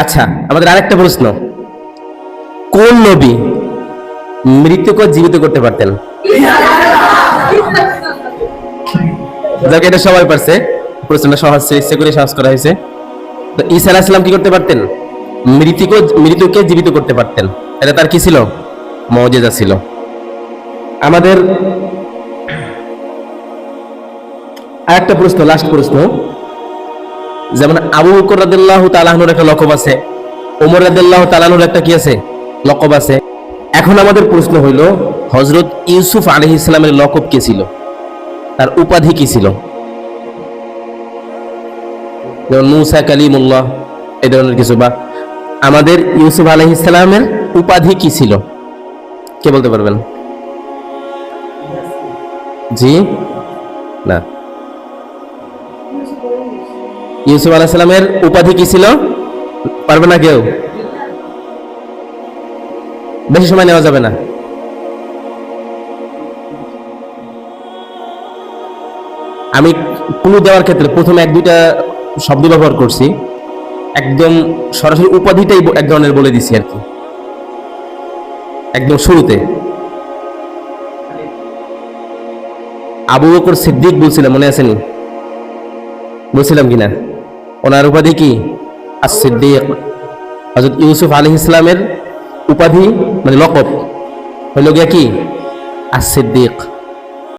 আচ্ছা, আমাদের আরেকটা প্রশ্ন, কোন নবী মৃত্যুকে জীবিত করতে পারতেন? যাকে এটা সবাই পারছে, প্রশ্নটা সহজ, ইচ্ছে করে সহজ করা হয়েছে। তো ঈসা আলাইহিস সালাম কি করতে পারতেন? মৃত্যুকে জীবিত করতে পারতেন। এটা তার কি ছিল? মুজিজা ছিল। আমাদের আরেকটা প্রশ্ন, লাস্ট প্রশ্ন, যেমন আবু বকর রাদিয়াল্লাহু তাআলা আনহুর একটা লকব আছে, ওমর রাদিয়াল্লাহু তাআলা আনহুর একটা কি আছে? লকব আছে। এখন আমাদের প্রশ্ন হইল, হযরত ইউসুফ আলাইহিস সালামের লকব কি ছিল? তার উপাধি কি ছিল? যেমন মুসা কালিমুল্লাহ, এই ধরনের কিছু, বা আমাদের ইউসুফ আলাইহিস সালামের উপাধি কি ছিল? কে বলতে পারবেন? জি না, ইউসুফ আলাইহিস সালামের উপাধি কি ছিল? পারবে না কেউ? বেশি সময় নেওয়া যাবে না। আমি ক্লু দেওয়ার ক্ষেত্রে প্রথমে এক দুইটা শব্দ ব্যবহার করছি, একদম সরাসরি উপাধিটাই এক ধরনের বলে দিছি আর কি, একদম শুরুতে। আবু বকর সিদ্দিক বলছিলাম, মনে আছেনি? বলছিলাম কিনা? ওনার উপাধি কি? as-সিদ্দিক। হযরত ইউসুফ আলাইহিস সালামের উপাধি মানে লকব হইল গিয়া কি? as-সিদ্দিক।